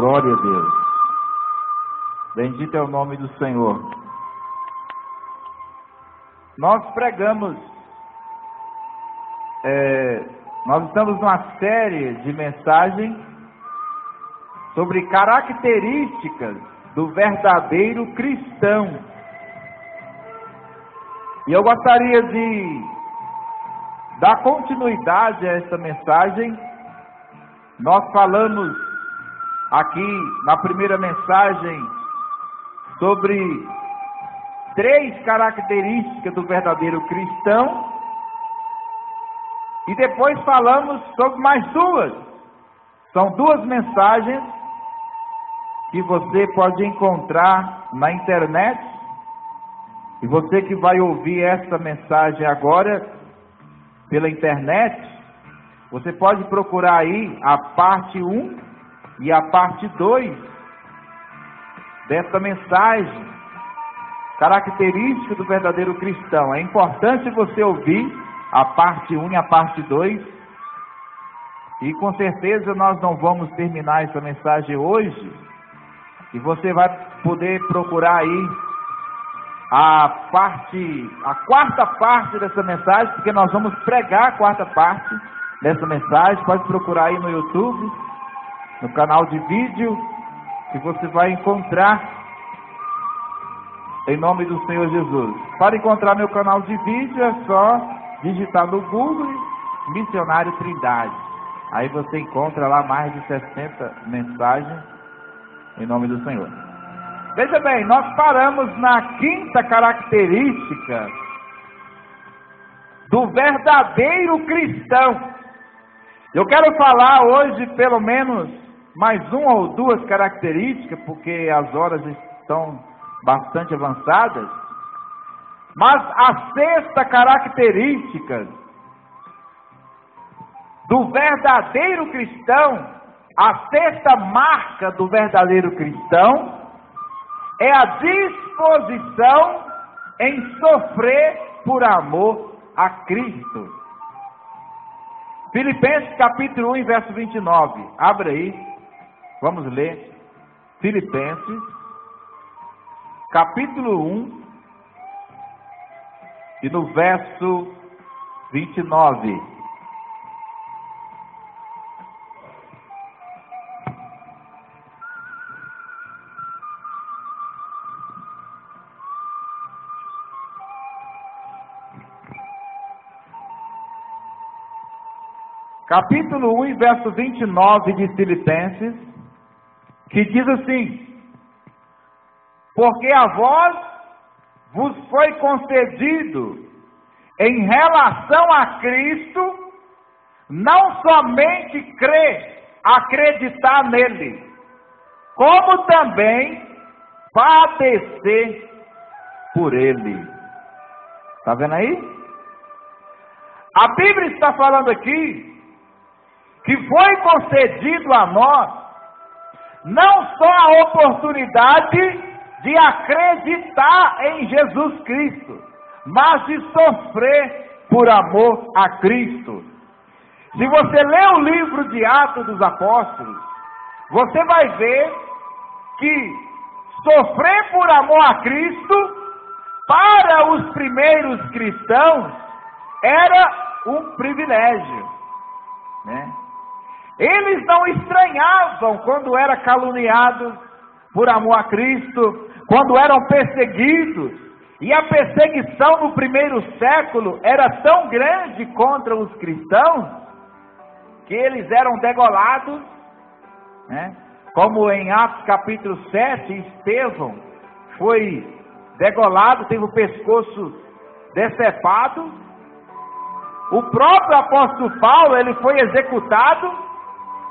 Glória a Deus. Bendito é o nome do Senhor. Nós pregamos, nós estamos numa série de mensagens sobre características do verdadeiro cristão. E eu gostaria de dar continuidade a essa mensagem. Nós falamos aqui na primeira mensagem sobre 3 características do verdadeiro cristão. E depois falamos sobre mais 2. São 2 mensagens que você pode encontrar na internet. E você que vai ouvir essa mensagem agora pela internet, você pode procurar aí a parte 1 e a parte 2 dessa mensagem, característica do verdadeiro cristão. É importante você ouvir a parte 1 e a parte 2. E com certeza nós não vamos terminar essa mensagem hoje. E você vai poder procurar aí a 4ª parte dessa mensagem, porque nós vamos pregar a 4ª parte dessa mensagem. Pode procurar aí no YouTube, no canal de vídeo, que você vai encontrar, em nome do Senhor Jesus. Para encontrar meu canal de vídeo é só digitar no Google Missionário Trindade. Aí você encontra lá mais de 60 mensagens em nome do Senhor. Veja bem, nós paramos na 5ª característica do verdadeiro cristão. Eu quero falar hoje pelo menos mais 1 ou 2 características, porque as horas estão bastante avançadas. Mas a 6ª característica do verdadeiro cristão, a 6ª marca do verdadeiro cristão, é a disposição em sofrer por amor a Cristo. Filipenses capítulo 1, verso 29. Abre aí. Vamos ler. Filipenses capítulo 1 e no verso 29. Capítulo 1, verso 29 de Filipenses, que diz assim: porque a vós vos foi concedido, em relação a Cristo, não somente acreditar nele, como também padecer por ele. Está vendo aí? A Bíblia está falando aqui que foi concedido a nós não só a oportunidade de acreditar em Jesus Cristo, mas de sofrer por amor a Cristo. Se você ler o livro de Atos dos Apóstolos, você vai ver que sofrer por amor a Cristo, para os primeiros cristãos, era um privilégio, né? Eles não estranhavam quando eram caluniados por amor a Cristo, quando eram perseguidos. E a perseguição no primeiro século era tão grande contra os cristãos, que eles eram degolados, né? Como em Atos capítulo 7, Estevão foi degolado, teve o pescoço decepado. O próprio apóstolo Paulo, ele foi executado.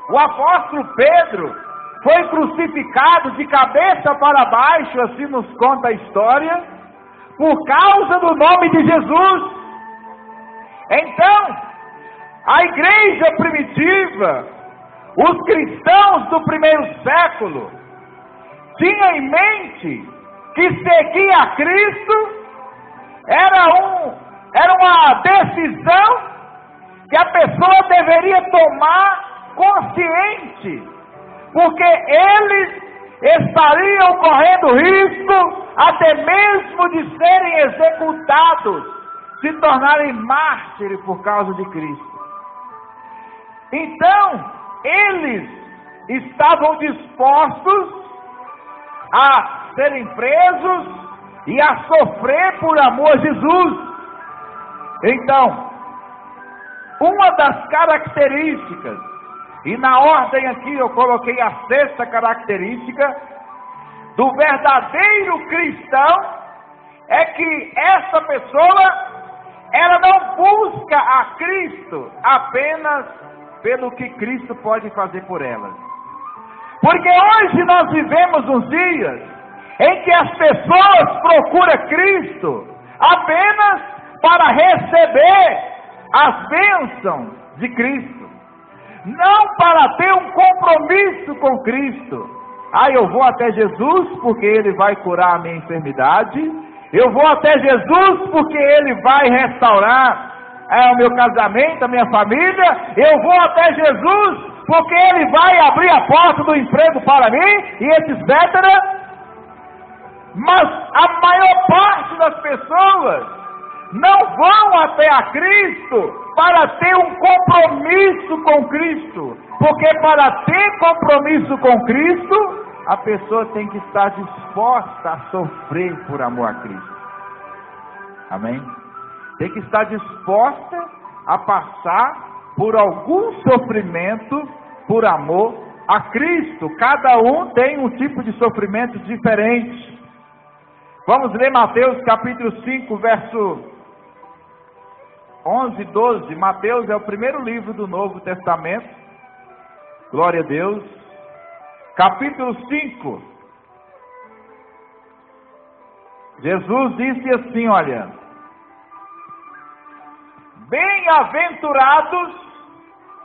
O apóstolo Pedro foi crucificado de cabeça para baixo, assim nos conta a história, por causa do nome de Jesus. Então, a igreja primitiva, os cristãos do primeiro século, tinham em mente que seguir a Cristo era uma decisão que a pessoa deveria tomar consciente, porque eles estariam correndo risco até mesmo de serem executados, se tornarem mártires por causa de Cristo. Então, eles estavam dispostos a serem presos e a sofrer por amor a Jesus. Então, uma das características, e na ordem aqui eu coloquei a 6ª característica, do verdadeiro cristão, é que essa pessoa, ela não busca a Cristo apenas pelo que Cristo pode fazer por ela. Porque hoje nós vivemos uns dias em que as pessoas procuram Cristo apenas para receber as bênçãos de Cristo, não para ter um compromisso com Cristo. Eu vou até Jesus porque Ele vai curar a minha enfermidade, eu vou até Jesus porque Ele vai restaurar o meu casamento, a minha família, eu vou até Jesus porque Ele vai abrir a porta do emprego para mim, e etc. Mas a maior parte das pessoas não vão até a Cristo para ter um compromisso com Cristo, porque para ter compromisso com Cristo, a pessoa tem que estar disposta a sofrer por amor a Cristo. Amém? Tem que estar disposta a passar por algum sofrimento por amor a Cristo. Cada um tem um tipo de sofrimento diferente. Vamos ler Mateus capítulo 5, verso 11 e 12. Mateus é o primeiro livro do Novo Testamento. Glória a Deus. Capítulo 5. Jesus disse assim, olha: bem-aventurados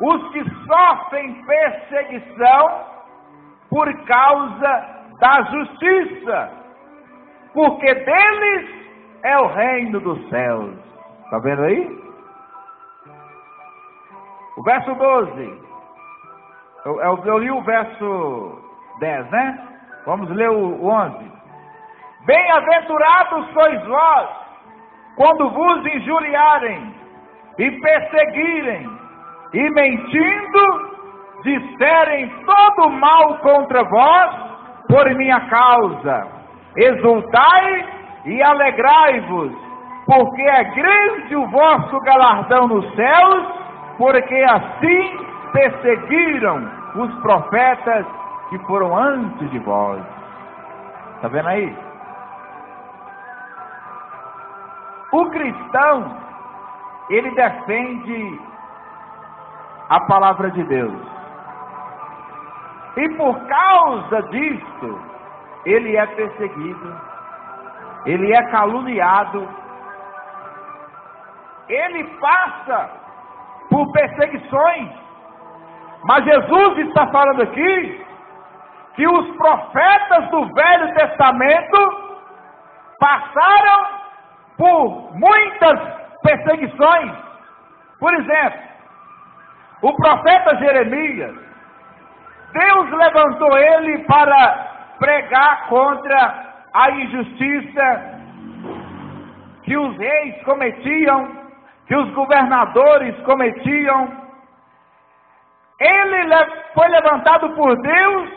os que sofrem perseguição por causa da justiça, porque deles é o reino dos céus. Está vendo aí? O verso 12. Eu li o verso 10, né? Vamos ler o 11. Bem-aventurados sois vós, quando vos injuriarem e perseguirem, e mentindo, disserem todo mal contra vós, por minha causa. Exultai e alegrai-vos, porque é grande o vosso galardão nos céus, porque assim perseguiram os profetas que foram antes de vós. Está vendo aí? O cristão, ele defende a palavra de Deus. E por causa disso, ele é perseguido, ele é caluniado, ele passa por perseguições. Mas Jesus está falando aqui que os profetas do Velho Testamento passaram por muitas perseguições. Por exemplo, o profeta Jeremias, Deus levantou ele para pregar contra a injustiça que os reis cometiam, que os governadores cometiam. Ele foi levantado por Deus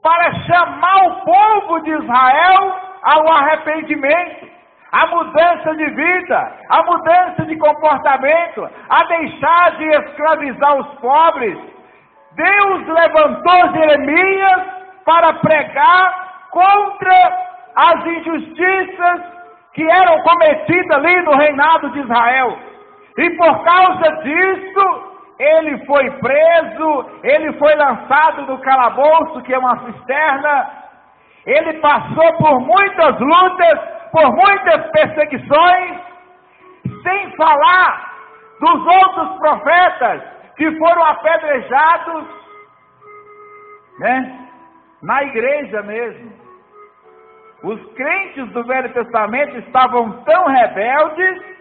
para chamar o povo de Israel ao arrependimento, à mudança de vida, à mudança de comportamento, a deixar de escravizar os pobres. Deus levantou Jeremias para pregar contra as injustiças que eram cometidas ali no reinado de Israel. E por causa disso, ele foi preso, ele foi lançado no calabouço, que é uma cisterna. Ele passou por muitas lutas, por muitas perseguições, sem falar dos outros profetas que foram apedrejados, né? Na igreja mesmo. Os crentes do Velho Testamento estavam tão rebeldes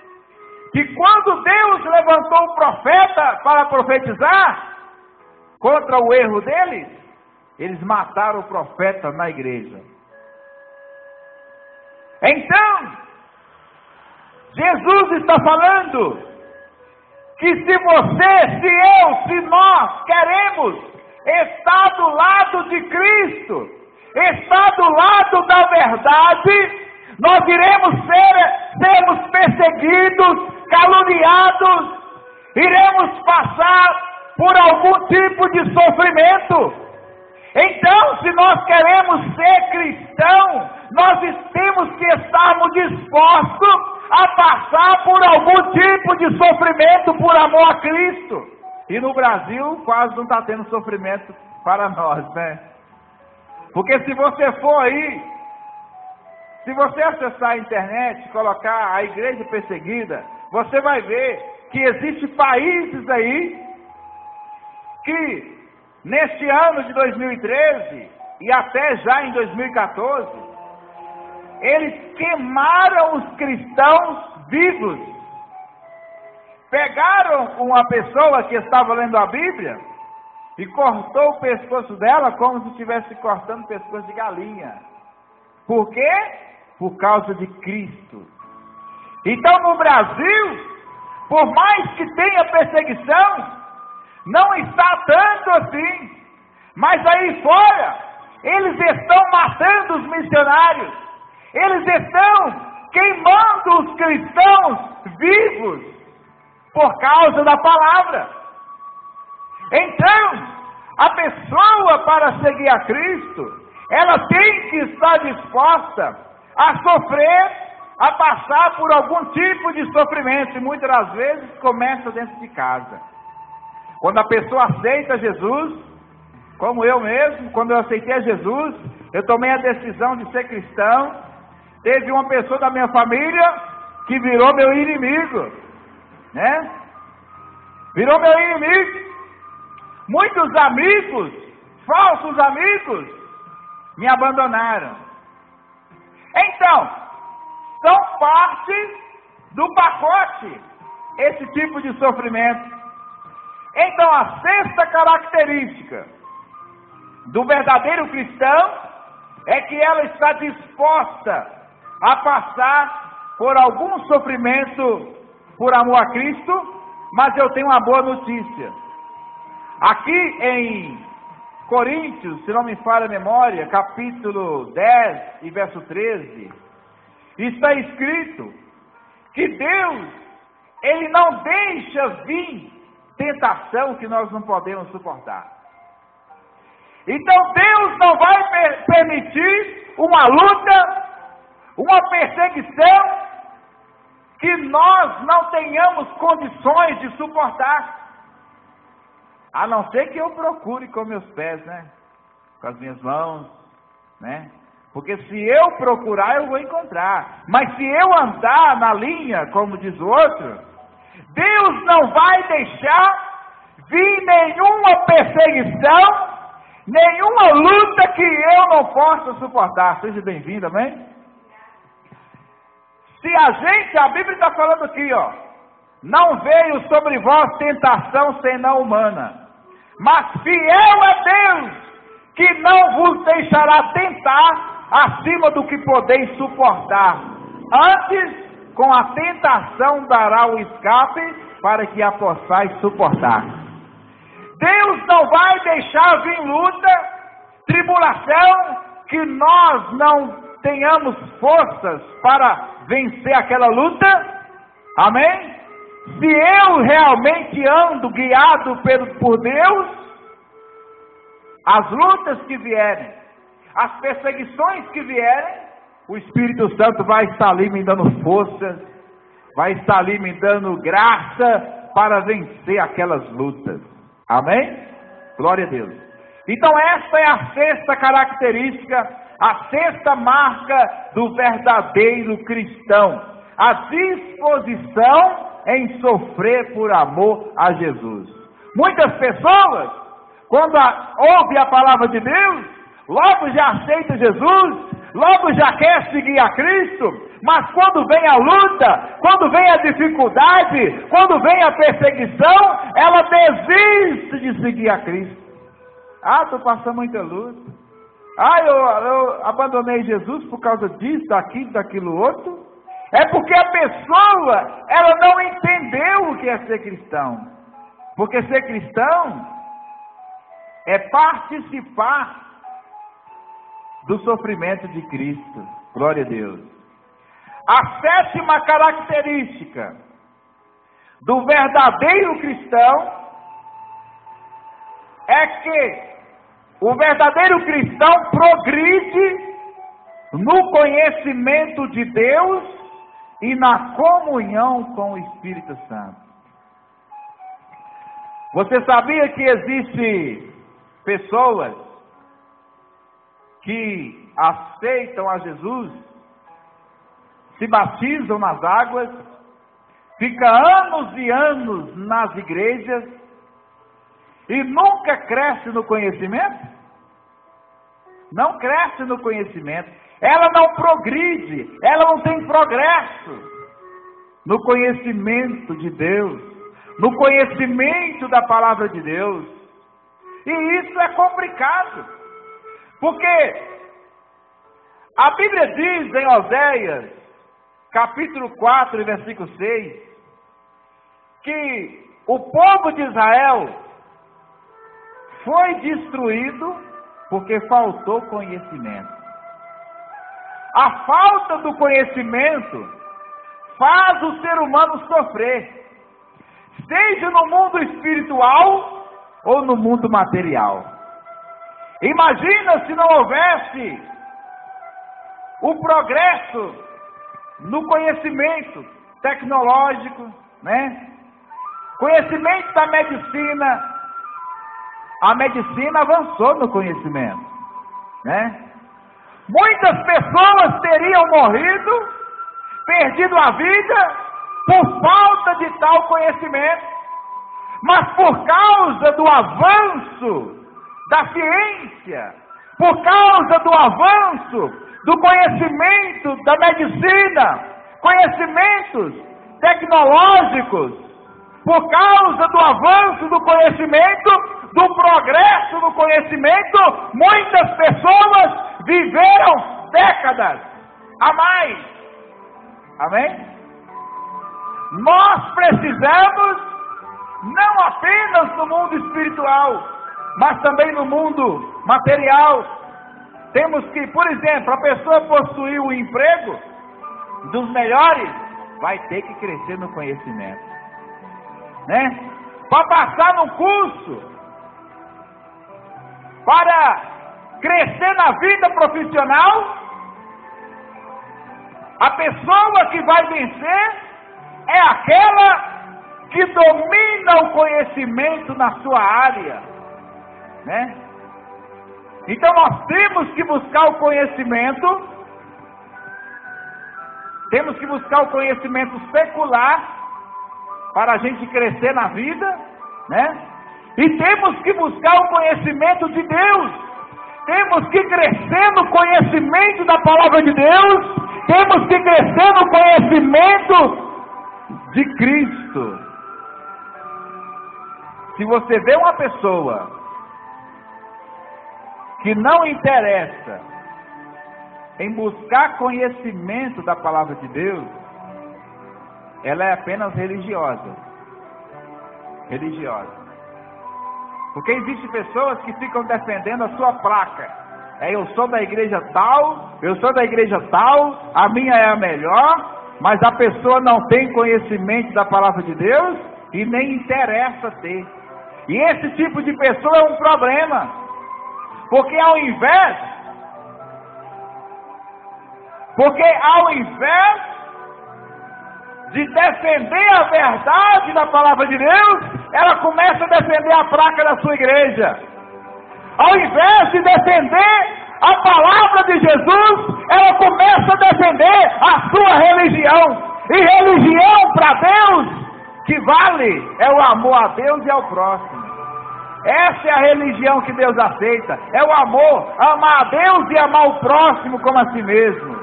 que quando Deus levantou o profeta para profetizar contra o erro deles, Eles mataram o profeta na igreja. Então, Jesus está falando que se você, se eu, se nós queremos estar do lado de Cristo, estar do lado da verdade, nós iremos sermos perseguidos, caluniados, iremos passar por algum tipo de sofrimento. Então, se nós queremos ser cristãos, nós temos que estarmos dispostos a passar por algum tipo de sofrimento por amor a Cristo. E no Brasil quase não está tendo sofrimento para nós, né? Porque se você for aí, se você acessar a internet, colocar a igreja perseguida, você vai ver que existem países aí que neste ano de 2013 e até já em 2014, eles queimaram os cristãos vivos. Pegaram uma pessoa que estava lendo a Bíblia e cortou o pescoço dela como se estivesse cortando o pescoço de galinha. Por quê? Por causa de Cristo. Então no Brasil, por mais que tenha perseguição, não está tanto assim. Mas aí fora, eles estão matando os missionários. Eles estão queimando os cristãos vivos por causa da palavra. Então, a pessoa para seguir a Cristo, ela tem que estar disposta a sofrer, a passar por algum tipo de sofrimento. E muitas das vezes começa dentro de casa. Quando a pessoa aceita Jesus, como eu mesmo, quando eu aceitei a Jesus, eu tomei a decisão de ser cristão. Teve uma pessoa da minha família que virou meu inimigo, né? Virou meu inimigo. Muitos amigos, falsos amigos, me abandonaram. Então, são parte do pacote esse tipo de sofrimento. Então, a sexta característica do verdadeiro cristão é que ela está disposta a passar por algum sofrimento por amor a Cristo. Mas eu tenho uma boa notícia. Aqui em Coríntios, se não me falha a memória, capítulo 10 e verso 13, está escrito que Deus, Ele não deixa vir tentação que nós não podemos suportar. Então Deus não vai permitir uma luta, uma perseguição que nós não tenhamos condições de suportar. A não ser que eu procure com meus pés, né? Com as minhas mãos, né? Porque se eu procurar, eu vou encontrar. Mas se eu andar na linha, como diz o outro, Deus não vai deixar vir nenhuma perseguição, nenhuma luta que eu não possa suportar. Seja bem-vindo, amém? Se a Bíblia está falando aqui, ó, não veio sobre vós tentação senão humana, mas fiel é Deus, que não vos deixará tentar acima do que podeis suportar. Antes, com a tentação dará o escape, para que a possais suportar. Deus não vai deixar vir luta, tribulação, que nós não tenhamos forças para vencer aquela luta. Amém? Se eu realmente ando guiado por Deus, as lutas que vierem, as perseguições que vierem, o Espírito Santo vai estar ali me dando forças, vai estar ali me dando graça para vencer aquelas lutas. Amém? Glória a Deus. Então essa é a sexta característica, a sexta marca do verdadeiro cristão. A disposição em sofrer por amor a Jesus. Muitas pessoas, quando ouvem a palavra de Deus, logo já aceita Jesus, logo já quer seguir a Cristo, mas quando vem a luta, quando vem a dificuldade, quando vem a perseguição, ela desiste de seguir a Cristo. Ah, estou passando muita luta. Ah, eu abandonei Jesus por causa disso, daquilo, daquilo outro. É porque a pessoa, ela não entendeu o que é ser cristão. Porque ser cristão é participar do sofrimento de Cristo. Glória a Deus. A sétima característica do verdadeiro cristão é que o verdadeiro cristão progride no conhecimento de Deus e na comunhão com o Espírito Santo. Você sabia que existem pessoas que aceitam a Jesus, se batizam nas águas, ficam anos e anos nas igrejas e nunca cresce no conhecimento? Não cresce no conhecimento. Ela não progride, ela não tem progresso no conhecimento de Deus, no conhecimento da palavra de Deus. E isso é complicado, porque a Bíblia diz em Oséias, capítulo 4, versículo 6, que o povo de Israel foi destruído porque faltou conhecimento. A falta do conhecimento faz o ser humano sofrer, seja no mundo espiritual ou no mundo material. Imagina se não houvesse o progresso no conhecimento tecnológico, né? Conhecimento da medicina. A medicina avançou no conhecimento, né? Muitas pessoas teriam morrido, perdido a vida, por falta de tal conhecimento. Mas por causa do avanço da ciência, por causa do avanço do conhecimento da medicina, conhecimentos tecnológicos, por causa do avanço do conhecimento, do progresso no conhecimento, muitas pessoas viveram décadas a mais. Amém? Nós precisamos, não apenas no mundo espiritual, mas também no mundo material. Temos que, por exemplo, a pessoa possuir um emprego dos melhores, vai ter que crescer no conhecimento, né? Para passar num curso, para crescer na vida profissional, a pessoa que vai vencer é aquela que domina o conhecimento na sua área, né? Então nós temos que buscar o conhecimento, temos que buscar o conhecimento secular para a gente crescer na vida, né? E temos que buscar o conhecimento de Deus, temos que crescer no conhecimento da palavra de Deus, temos que crescer no conhecimento de Cristo. Se você vê uma pessoa que não interessa em buscar conhecimento da palavra de Deus, ela é apenas religiosa. Religiosa. Porque existem pessoas que ficam defendendo a sua placa. Eu sou da igreja tal, eu sou da igreja tal, a minha é a melhor, mas a pessoa não tem conhecimento da palavra de Deus e nem interessa ter. E esse tipo de pessoa é um problema. Porque ao invés de defender a verdade da palavra de Deus, ela começa a defender a placa da sua igreja. Ao invés de defender a palavra de Jesus, ela começa a defender a sua religião. E religião para Deus, que vale, é o amor a Deus e ao próximo. Essa é a religião que Deus aceita, é o amor, amar a Deus e amar o próximo como a si mesmo.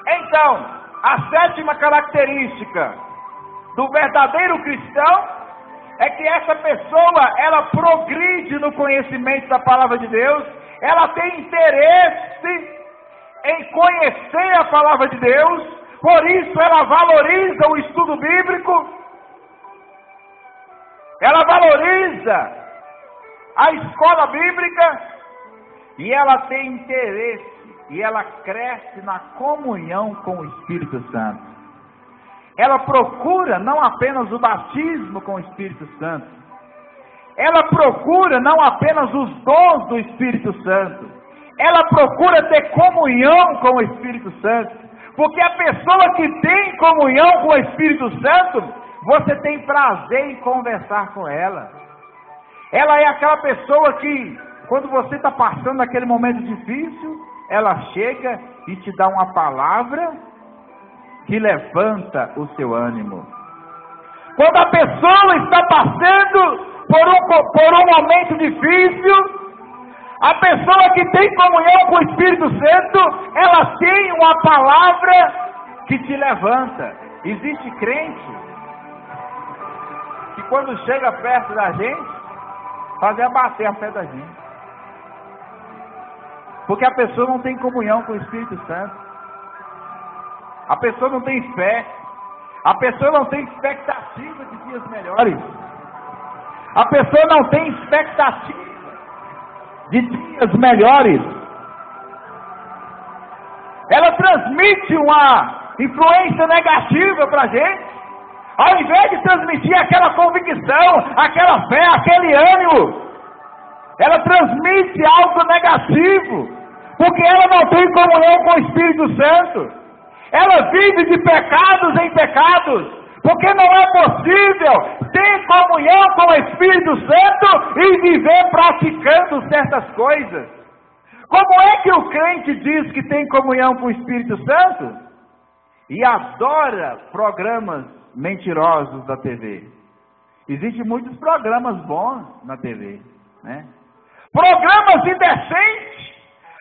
Então, a sétima característica do verdadeiro cristão é que essa pessoa, ela progride no conhecimento da palavra de Deus, ela tem interesse em conhecer a palavra de Deus, por isso ela valoriza o estudo bíblico, ela valoriza a escola bíblica, e ela tem interesse, e ela cresce na comunhão com o Espírito Santo. Ela procura não apenas o batismo com o Espírito Santo, ela procura não apenas os dons do Espírito Santo, ela procura ter comunhão com o Espírito Santo, porque a pessoa que tem comunhão com o Espírito Santo, você tem prazer em conversar com ela. Ela é aquela pessoa que, quando você está passando aquele momento difícil, ela chega e te dá uma palavra que levanta o seu ânimo. Quando a pessoa está passando por um momento difícil, a pessoa que tem comunhão com o Espírito Santo, ela tem uma palavra que te levanta. Existe crente que quando chega perto da gente, faz abater a fé da gente. Porque a pessoa não tem comunhão com o Espírito Santo. A pessoa não tem fé. A pessoa não tem expectativa de dias melhores. A pessoa não tem expectativa de dias melhores. Ela transmite uma influência negativa para a gente, ao invés de transmitir aquela convicção, aquela fé, aquele ânimo. Ela transmite algo negativo, porque ela não tem comunhão com o Espírito Santo. Ela vive de pecados em pecados, porque não é possível ter comunhão com o Espírito Santo e viver praticando certas coisas. Como é que o crente diz que tem comunhão com o Espírito Santo e adora programas mentirosos da TV? Existem muitos programas bons na TV, né? Programas indecentes.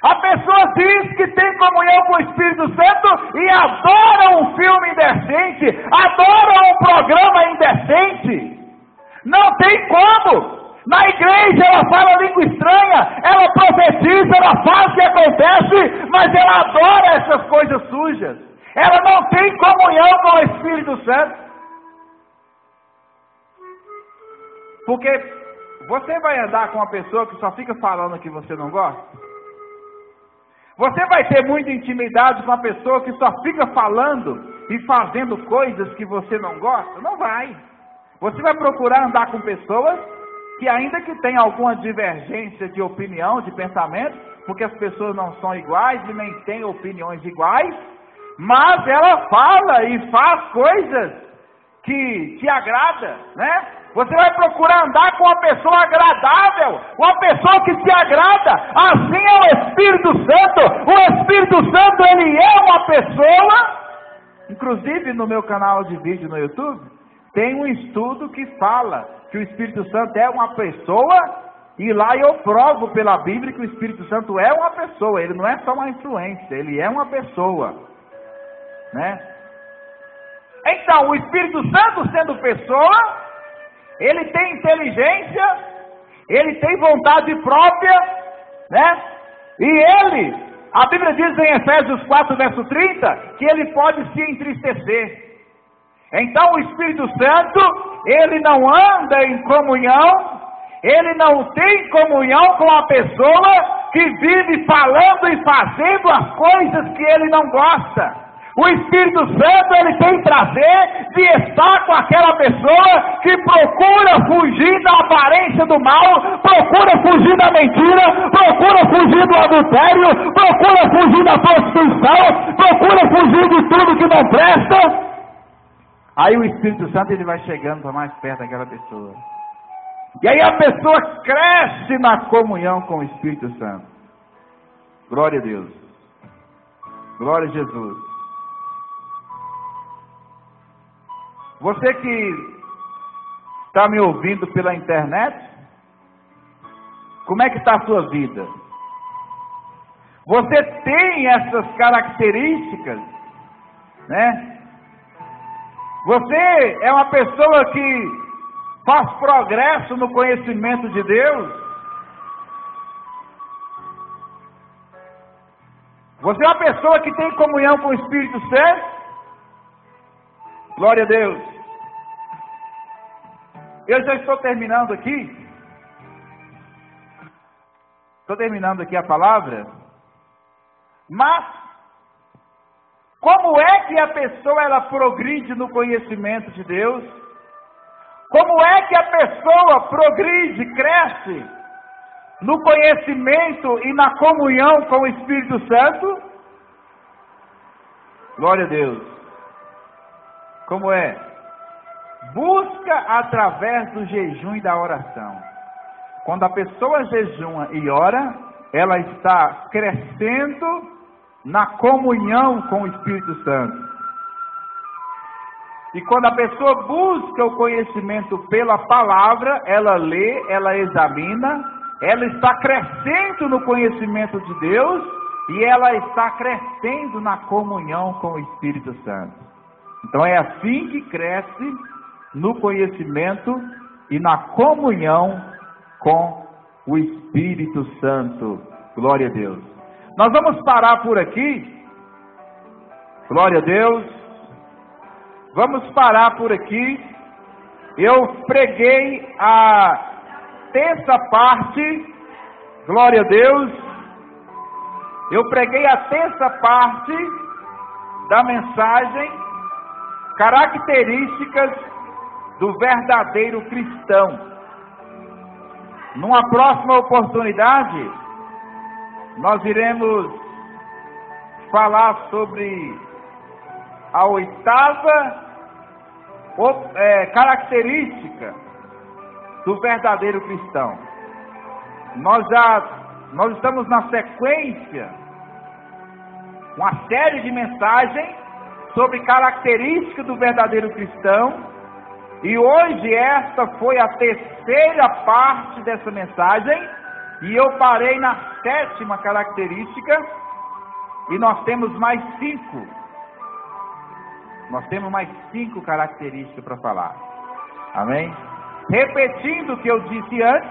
A pessoa diz que tem comunhão com o Espírito Santo e adora um filme indecente, adora um programa indecente. Não tem como. Na igreja ela fala língua estranha, ela profetiza, ela faz o que acontece, mas ela adora essas coisas sujas. Ela não tem comunhão com o Espírito Santo. Porque você vai andar com uma pessoa que só fica falando que você não gosta? Você vai ter muita intimidade com uma pessoa que só fica falando e fazendo coisas que você não gosta? Não vai. Você vai procurar andar com pessoas que, ainda que tenham alguma divergência de opinião, de pensamento, porque as pessoas não são iguais e nem têm opiniões iguais, mas ela fala e faz coisas que te agradam, né? Você vai procurar andar com uma pessoa agradável, uma pessoa que te agrada. Assim é o Espírito Santo. O Espírito Santo, ele é uma pessoa. Inclusive no meu canal de vídeo no YouTube, tem um estudo que fala que o Espírito Santo é uma pessoa, e lá eu provo pela Bíblia que o Espírito Santo é uma pessoa. Ele não é só uma influência, ele é uma pessoa, né? Então, o Espírito Santo, sendo pessoa, ele tem inteligência, ele tem vontade própria, né? E ele, a Bíblia diz em Efésios 4, verso 30, que ele pode se entristecer. Então o Espírito Santo, ele não anda em comunhão, ele não tem comunhão com a pessoa que vive falando e fazendo as coisas que ele não gosta. O Espírito Santo, ele tem prazer de estar com aquela pessoa que procura fugir da aparência do mal, procura fugir da mentira, procura fugir do adultério, procura fugir da prostituição, procura fugir de tudo que não presta. Aí o Espírito Santo, ele vai chegando para mais perto daquela pessoa. E aí a pessoa cresce na comunhão com o Espírito Santo. Glória a Deus. Glória a Jesus. Você que está me ouvindo pela internet, como é que está a sua vida? Você tem essas características, né? Você é uma pessoa que faz progresso no conhecimento de Deus? Você é uma pessoa que tem comunhão com o Espírito Santo? Glória a Deus. Eu já estou terminando aqui. Estou terminando aqui a palavra. Mas, como é que a pessoa ela progride no conhecimento de Deus? Como é que a pessoa progride, cresce no conhecimento e na comunhão com o Espírito Santo? Glória a Deus. Como é? Busca através do jejum e da oração. Quando a pessoa jejuma e ora, ela está crescendo na comunhão com o Espírito Santo. E quando a pessoa busca o conhecimento pela palavra, ela lê, ela examina, ela está crescendo no conhecimento de Deus e ela está crescendo na comunhão com o Espírito Santo. Então é assim que cresce no conhecimento e na comunhão com o Espírito Santo. Glória a Deus. Nós vamos parar por aqui. Glória a Deus. Vamos parar por aqui. Eu preguei a terça parte. Glória a Deus. Eu preguei a terça parte da mensagem, características do verdadeiro cristão. Numa próxima oportunidade, nós iremos falar sobre a oitava característica do verdadeiro cristão. Nós estamos na sequência, uma série de mensagens sobre características do verdadeiro cristão, e hoje esta foi a terceira parte dessa mensagem, e eu parei na sétima característica, e nós temos mais 5. Nós temos mais 5 características para falar. Amém? Repetindo o que eu disse antes,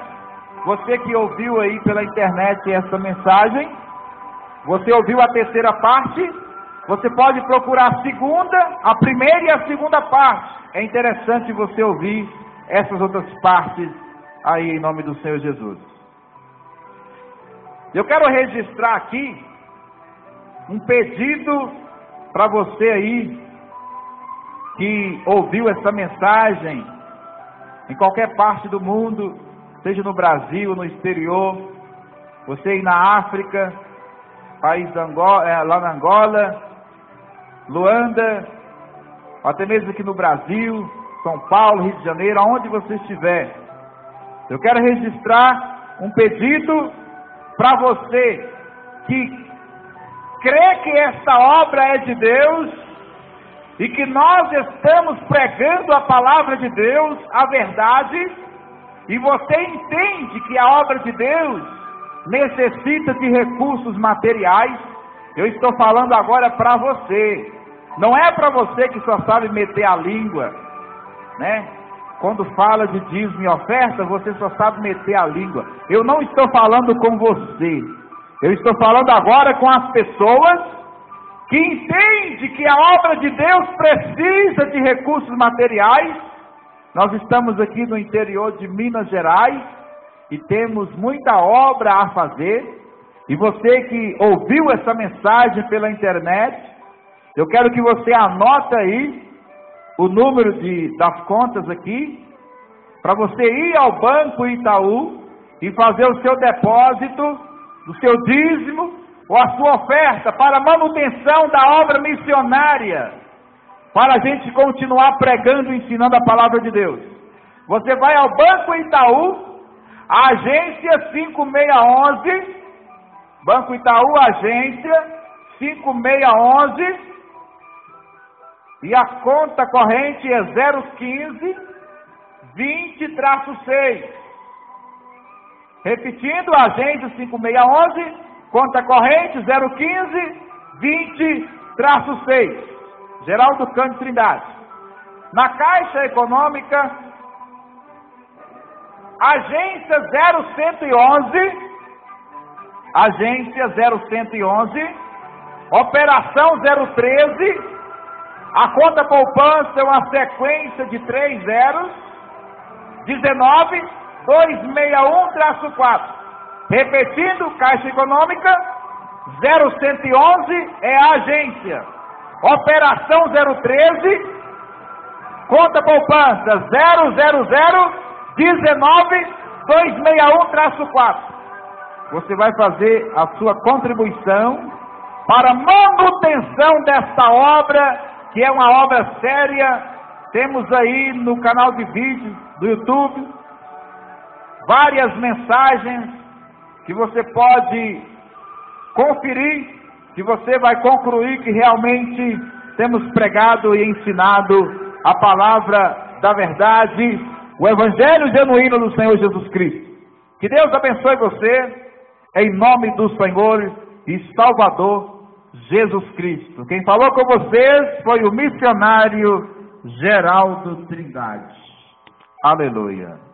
você que ouviu aí pela internet essa mensagem, você ouviu a terceira parte, você pode procurar a segunda, a primeira e a segunda parte. É interessante você ouvir essas outras partes aí em nome do Senhor Jesus. Eu quero registrar aqui um pedido para você aí que ouviu essa mensagem em qualquer parte do mundo, seja no Brasil, no exterior, você aí na África, país da Angola, lá na Angola, Luanda, até mesmo aqui no Brasil, São Paulo, Rio de Janeiro, aonde você estiver. Eu quero registrar um pedido para você que crê que esta obra é de Deus e que nós estamos pregando a palavra de Deus, a verdade, e você entende que a obra de Deus necessita de recursos materiais. Eu estou falando agora para você. Não é para você que só sabe meter a língua, né? Quando fala de dízimo e oferta, você só sabe meter a língua. Eu não estou falando com você. Eu estou falando agora com as pessoas que entendem que a obra de Deus precisa de recursos materiais. Nós estamos aqui no interior de Minas Gerais e temos muita obra a fazer. E você que ouviu essa mensagem pela internet, eu quero que você anote aí o número das contas aqui, para você ir ao Banco Itaú e fazer o seu depósito, o seu dízimo, ou a sua oferta para a manutenção da obra missionária, para a gente continuar pregando e ensinando a palavra de Deus. Você vai ao Banco Itaú, a agência 5611, Banco Itaú, agência 5611, e a conta corrente é 015 20-6. Repetindo, a agência 5611, conta corrente 015 20-6. Geraldo Cândido Trindade. Na Caixa Econômica Agência 0111, Agência 0111, Operação 013, a conta poupança é uma sequência de 3 zeros, 19-261-4. Repetindo, Caixa Econômica, 0111 é a agência. Operação 013, conta poupança 000-19-261-4. Você vai fazer a sua contribuição para a manutenção desta obra, que é uma obra séria. Temos aí no canal de vídeos do YouTube várias mensagens que você pode conferir, que você vai concluir que realmente temos pregado e ensinado a palavra da verdade, o Evangelho genuíno do Senhor Jesus Cristo. Que Deus abençoe você, em nome do Senhor e Salvador Jesus Cristo. Quem falou com vocês foi o missionário Geraldo Trindade. Aleluia.